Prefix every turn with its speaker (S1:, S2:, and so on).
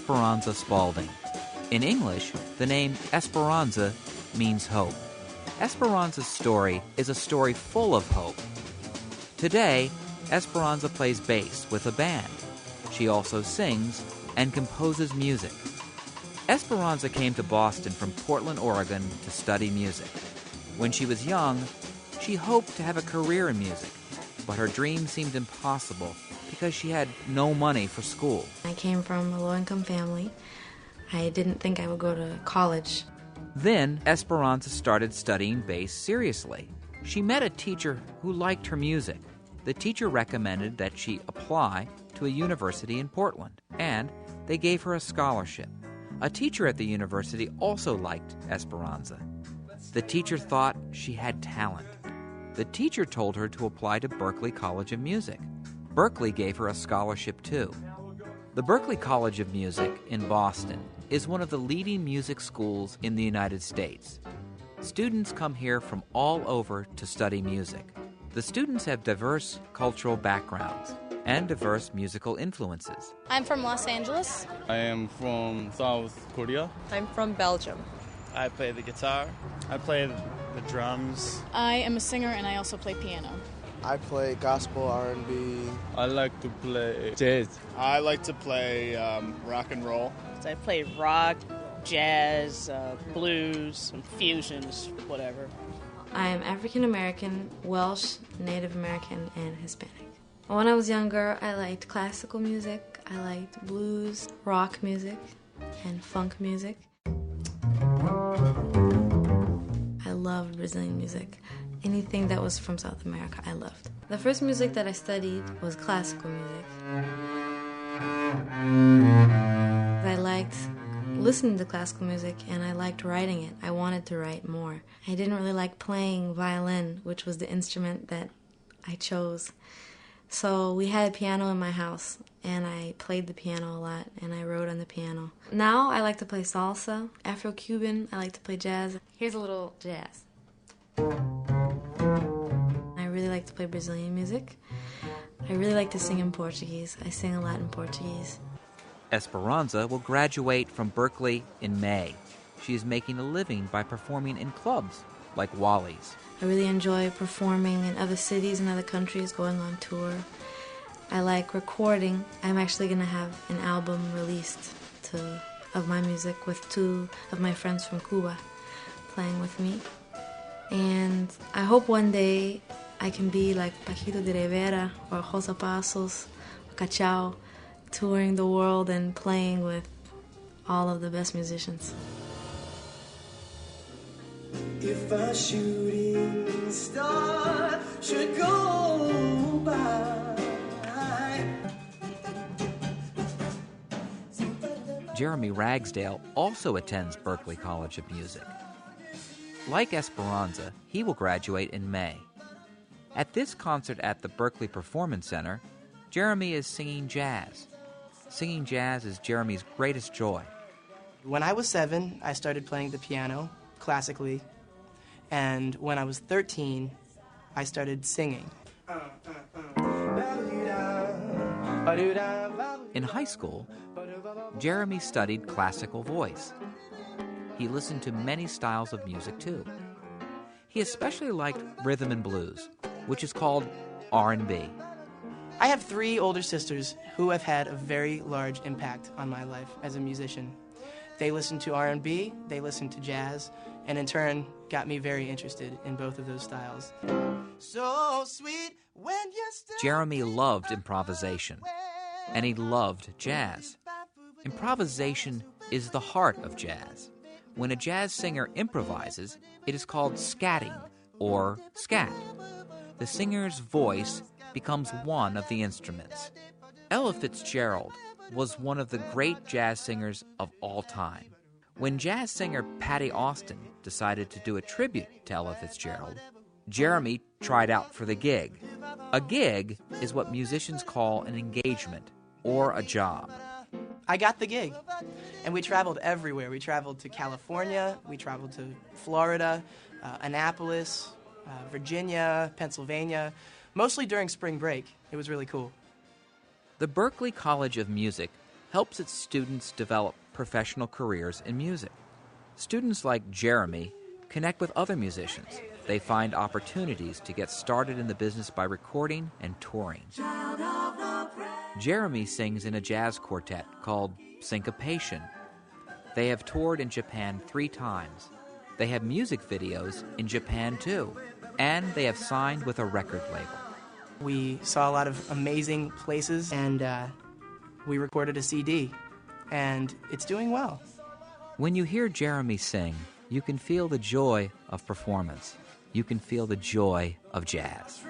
S1: Esperanza Spalding. In English, the name Esperanza means hope. Esperanza's story is a story full of hope. Today, Esperanza plays bass with a band. She also sings and composes music. Esperanza came to Boston from Portland, Oregon to study music. When she was young, she hoped to have a career in music, but her dream seemed impossible because she had no money for school.
S2: I came from a low-income family. I didn't think I would go to college.
S1: Then Esperanza started studying bass seriously. She met a teacher who liked her music. The teacher recommended that she apply to a university in Portland, and they gave her a scholarship. A teacher at the university also liked Esperanza. The teacher thought she had talent. The teacher told her to apply to Berklee College of Music. Berklee gave her a scholarship too. The Berklee College of Music in Boston is one of the leading music schools in the United States. Students come here from all over to study music. The students have diverse cultural backgrounds and diverse musical influences.
S3: I'm from Los Angeles.
S4: I am from South Korea.
S5: I'm from Belgium.
S6: I play the guitar. I play the drums.
S3: I am a singer and I also play piano.
S7: I play gospel, R&B.
S4: I like to play jazz.
S6: I like to play rock and roll.
S5: I play rock, jazz, blues, and fusions, whatever.
S2: I am African American, Welsh, Native American, and Hispanic. When I was younger, I liked classical music, I liked blues, rock music, and funk music. I loved Brazilian music. Anything that was from South America, I loved. The first music that I studied was classical music. I liked listening to classical music and I liked writing it. I wanted to write more. I didn't really like playing violin, which was the instrument that I chose. So we had a piano in my house and I played the piano a lot and I wrote on the piano. Now I like to play salsa, Afro-Cuban, I like to play jazz. Here's a little jazz. I really like to play Brazilian music. I really like to sing in Portuguese. I sing a lot in Portuguese.
S1: Esperanza will graduate from Berklee in May. She is making a living by performing in clubs like Wally's.
S2: I really enjoy performing in other cities and other countries, going on tour. I like recording. I'm actually going to have an album released of my music with 2 of my friends from Cuba playing with me. And I hope one day I can be like Paquito de Rivera or Rosa Passos or Cachao, touring the world and playing with all of the best musicians.
S8: If a shooting star should go by.
S1: Jeremy Ragsdale also attends Berklee College of Music. Like Esperanza, he will graduate in May. At this concert at the Berklee Performance Center, Jeremy is singing jazz. Singing jazz is Jeremy's greatest joy.
S9: When I was 7, I started playing the piano, classically. And when I was 13, I started singing.
S1: In high school, Jeremy studied classical voice. He listened to many styles of music too. He especially liked rhythm and blues, which is called R&B.
S9: I have 3 older sisters who have had a very large impact on my life as a musician. They listened to R&B, they listened to jazz, and in turn got me very interested in both of those styles.
S8: So sweet when you
S1: Jeremy loved improvisation, and he loved jazz. Improvisation is the heart of jazz. When a jazz singer improvises, it is called scatting, or scat. The singer's voice becomes one of the instruments. Ella Fitzgerald was one of the great jazz singers of all time. When jazz singer Patti Austin decided to do a tribute to Ella Fitzgerald, Jeremy tried out for the gig. A gig is what musicians call an engagement or a job.
S9: I got the gig, and we traveled everywhere. We traveled to California, we traveled to Florida, Annapolis, Virginia, Pennsylvania, mostly during spring break. It was really cool.
S1: The Berklee College of Music helps its students develop professional careers in music. Students like Jeremy connect with other musicians. They find opportunities to get started in the business by recording and touring. Jeremy sings in a jazz quartet called Syncopation. They have toured in Japan 3 times. They have music videos in Japan too, and they have signed with a record label.
S9: We saw a lot of amazing places, and we recorded a CD, and it's doing well.
S1: When you hear Jeremy sing, you can feel the joy of performance. You can feel the joy of jazz.